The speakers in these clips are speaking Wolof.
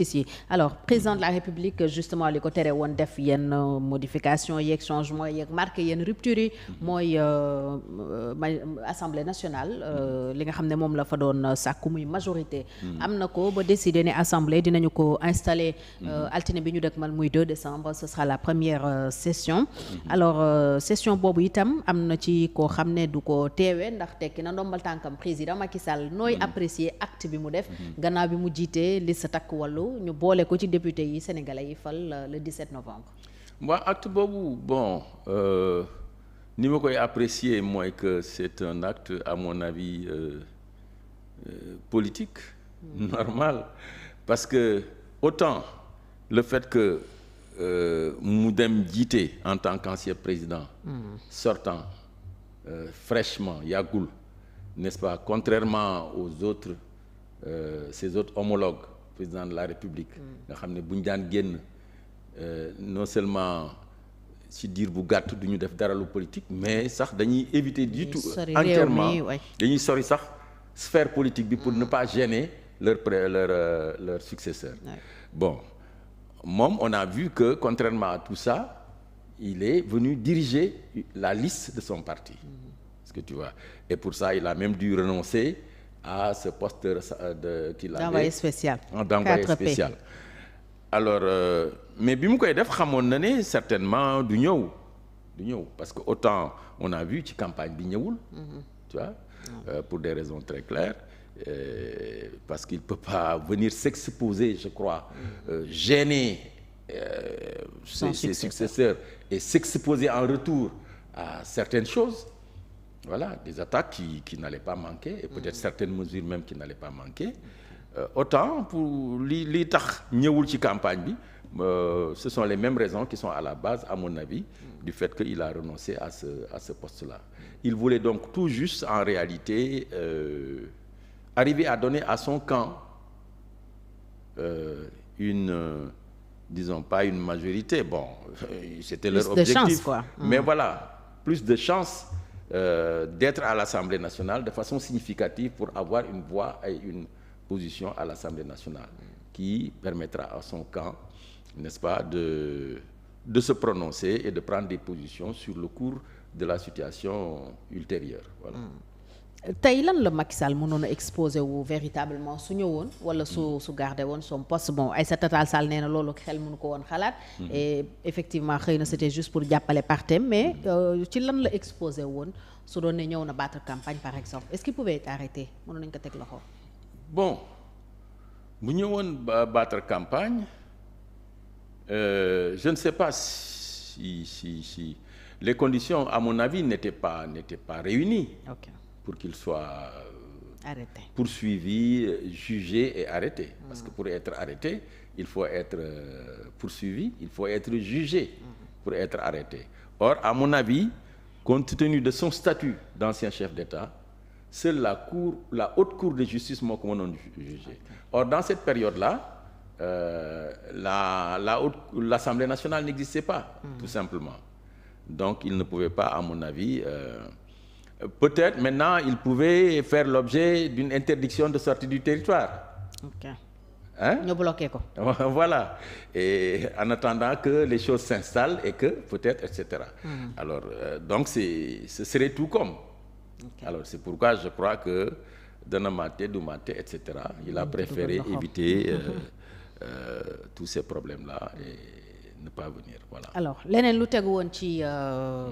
ici alors président de la république justement li ko tere woon def yenn modification yeeg changement yeeg marqué yenn rupture yi mooy assemblée nationale li nga xam ne moom la fa doon sàkku muy majorité am na ko ba décider ne assemblée dinañu ko installer altine bi ñu dëkkmal muy 2 décembre ce sera la première session alors session boobu itam am na ci koo xam ne du ko teewee ndax tekki na ndombal tànkam président Macky Sall nooy apprécier acte bi mu def gannaaw bi mu jiitee liste takk wàllu ñu boole ko ci député yi sénégalais yi fal le 17 novembre. waaw acte boobu bon ni ma koy apprécier mooy que c'est un acte à mon avis politique normal parce que autant le fait que mu dem jiite en tant qu'ancien président sortant fraîchement yàggul n'est-ce pas contrairement aux autres ses autres homologues président de la République nga xam ne bu ñu daan génn non seulement ci diir bu gàtt du ñu def dara lu politique mais sax dañuy éviter du tout entièrement dañuy sori sax sphère politique bi pour ne pas gêner leur successeur bon moom on a vu que contrairement à tout ça il est venu diriger la liste de son parti est-ce que tu vois et pour ça il a même dû renoncer à ce poste qu'il avait d'envoyé spécial. D'envoyé spécial. Alors mais bi mu koy def xamoon na ne certainement du ñëw parce que autant on a vu ci campagne bi ñëwul tu vois pour des raisons très claires parce qu'il peut pas venir s'exposer je crois gêner ses successeurs et s'exposer en retour à certaines choses. Voilà, des attaques qui n'allaient pas manquer et peut-être certaines mesures même qui n'allaient pas manquer autant pour li tax ñëwul ci campagne bi ce sont les mêmes raisons qui sont à la base à mon avis du fait qu'il a renoncé à ce poste-là. Il voulait donc tout juste en réalité arriver à donner à son camp disons pas une majorité, bon c'était leur objectif, de chance, quoi. Mais voilà, plus de chance d'être à l'Assemblée nationale de façon significative pour avoir une voix et une position à l'Assemblée nationale qui permettra à son camp, n'est-ce pas, de se prononcer et de prendre des positions sur le cours de la situation ultérieure. Voilà. tey lan la Macky Sall mënoon a exposé wu véritablement su ñëwoon wala su gardé woon son poste bon Aïssata Tall Sall nee na loolu xel mënu ko woon xalaat et effectivement xëy na c'était juste pour jàppale partem mais ci lan la exposé woon su doon ne ñëw na battre campagne par exemple est-ce qu'il pouvait être arrêté mënoon nañu ko teg loxo. Bon bu ñëwoon battre campagne je ne sais pas si les conditions à mon avis n'étaient pas réunies. OK. Pour qu'il soit arrêté, poursuivi, jugé et arrêté. Parce que pour être arrêté, il faut être poursuivi, il faut être jugé pour être arrêté. Or, à mon avis, compte tenu de son statut d'ancien chef d'État, seule la haute cour de justice moo ko mënoon juger. Or, dans cette période-là, l'Assemblée nationale n'existait pas, tout simplement. Donc, il ne pouvait pas, à mon avis... peut-être maintenant il pouvait faire l'objet d'une interdiction de sortie du territoire. OK. Hein? Ñu bloqué ko. Voilà. Et en attendant que les choses s'installent et que peut-être etc. Alors donc ce serait tout comme. Okay. Alors c'est pourquoi je crois que dana maté du maté etc. Il a préféré éviter tous ces problèmes-là et ne pas venir, voilà. Alors leneen lu tegu woon ci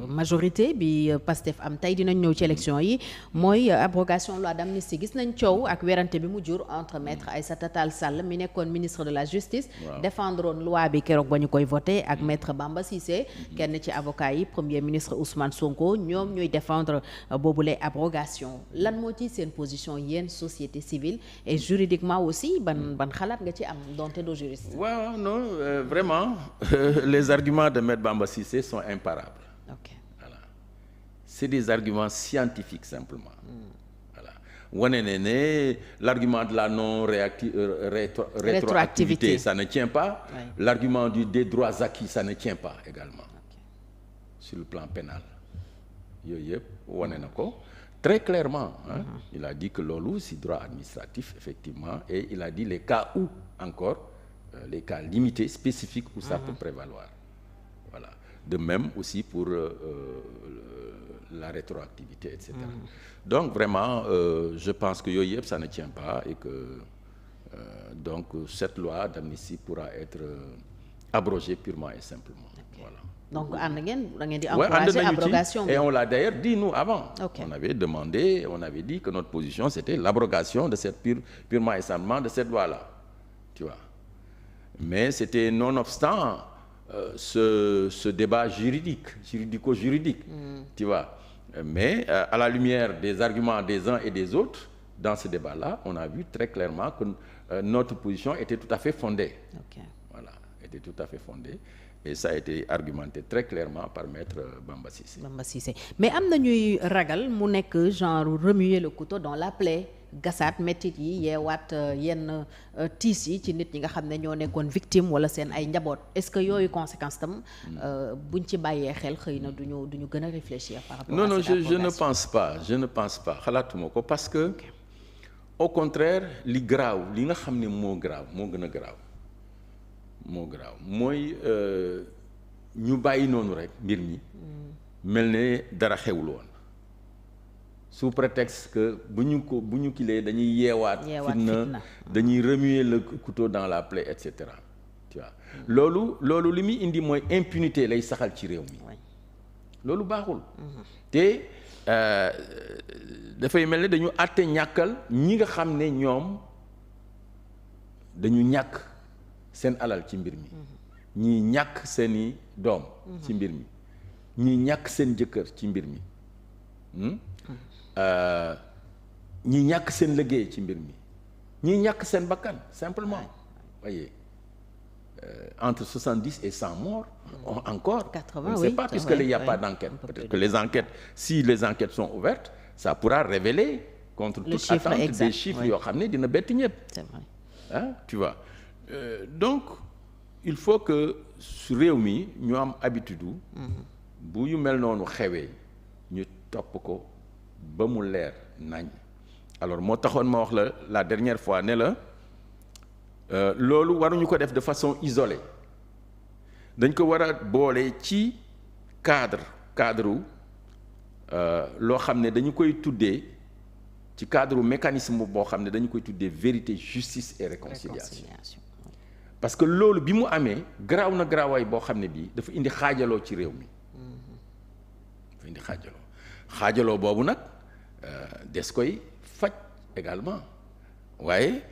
majorité bi Pastef am tey dinañ ñëw ci élection yi mooy abrogation loi d'amnistie gis nañ coow ak werante bi mu jur entre maître Aïssata Tall Sall mi nekkoon ministre de la justice défendroon loi bi keroog ba ñu koy voté ak maître Bamba Cissé kenn ci avocat yi premier ministre Ousmane Sonko ñoom ñooy défendre boobule abrogation lan moo ci seen position yéen société civile et juridiquement aussi ban xalaat nga ci am donte doo juriste. Waaw non vraiment les arguments de Maître Bamba Cissé sont imparables. OK. Voilà. C'est des arguments scientifiques simplement. Voilà. Wane ne l'argument de la non rétroactivité ça ne tient pas. Oui. L'argument des droits acquis ça ne tient pas également. Okay. Sur le plan pénal. Yooyu yëpp wane na ko très clairement. Il a dit que loolu si droit administratif effectivement et il a dit les cas où encore les cas limités spécifiques où ça peut prévaloir. Voilà. De même aussi pour la rétroactivité, etc. Donc vraiment, je pense que yooyu yëpp ça ne tient pas et que donc cette loi d'amnistie pourra être abrogée purement et simplement. Okay. Voilà. Donc ànd ngeen da ngeen di encourager abrogation bi. Et on l'a d'ailleurs dit nous avant. Okay. On avait demandé, on avait dit que notre position c'était l'abrogation de cette purement et simplement de cette loi-là. Tu vois. Mais c'était nonobstant ce débat juridico-juridique. Tu vois. Mais à la lumière des arguments des uns et des autres, dans ce débat-là, on a vu très clairement que notre position était tout à fait fondée. Okay. Voilà, était tout à fait fondée. Et ça a été argumenté très clairement par maître Bamba Cissé. Bamba Cissé mais am na ñuy ragal mu nekk genre remuer le couteau dans la plaie gasaat métit yi yeewaat yenn tiis yi ci nit ñi nga xam ne ñoo nekkoon victime wala seen ay njaboot est-ce que yooyu conséquence tam buñ ci bàyyee xel xëy na duñu gën a réfléchir par rapport non à cette je ne pense pas xalaatuma ko parce que au contraire li garaaw li nga xam ne moo gën a garaaw mooy ñu bàyyi noonu rek mbir mi mel ne dara xewul woon sous prétexte que bu ñu kilee dañuy yeewaat fitna dañuy remuer le couteau dans la plaie et cetera tu vois loolu li muy indi mooy impunité lay saxal ci réew mi loolu baaxul te dafay mel ne dañu àtte ñàkkal ñi nga xam ne ñoom dañu ñàkk seen alal ci mbir mi ñii ñàkk seeni doom ci mbir mi ñii ñàkk seen jëkkër ci mbir mi ñii ñàkk seen liggéey ci mbir mi ñii ñàkk seen bakkan simplement voyez entre 70 et 100 morts encore 80, on ne sait pas puisqu'il n'y a pas d'enquête peut-être que les enquêtes si les enquêtes sont ouvertes ça pourra révéler contre toute attente des chiffres yoo xam ne dina bett ñëpp ah tu vois donc il faut que su réew mi ñu am habitude bu yu mel noonu xewee ñu topp ko ba mu leer nañ alors moo taxoon ma wax la dernière fois ne la loolu waruñu ko def de façon isolée dañ ko war a boole ci cadre loo xam ne dañu koy tuddee ci cadre mécanisme boo xam ne dañu koy tuddee vérité justice et réconciliation parce que loolu bi mu amee garaaw na garaawaay boo xam ne bii dafa indi xaajaloo ci réew mi dafa indi xaajaloo boobu nag des koy faj également waaye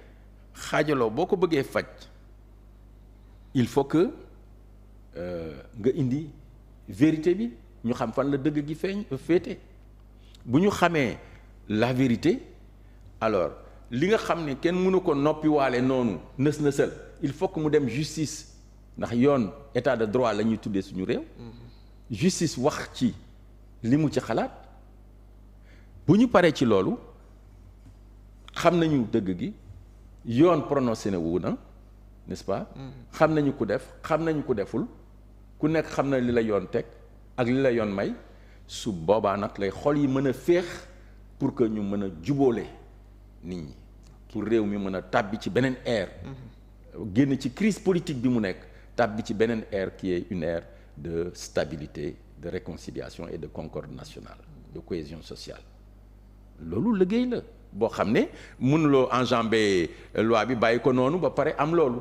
xaajaloo boo ko bëggee faj il faut que nga indi vérité bi ñu xam fan la dëgg gi féete bu ñu xamee la vérité alors li nga xam ne kenn mënu ko noppiwaale noonu nës-nësal il faut que mu dem justice ndax yoon état de droit la ñuy tuddee suñu réew justice wax ci li mu ci xalaat bu ñu paree ci loolu xam nañu dëgg gi yoon prononcé na wu na n'est-ce pas xam nañu ku def xam nañu ku deful ku nekk xam na li la yoon teg ak li la yoon may su boobaa nag lay xol yi mën a féex pour que ñu mën a jubóole nit ñi pour réew mi mën a tàbbi ci beneen ère génn ci crise politique bi mu nekk tàbbi ci beneen ère qui est une ère de stabilité de réconciliation et de concorde nationale de cohésion sociale loolu liggéey la boo xam ne mënuloo enjamber loi bi bàyyi ko noonu ba pare am loolu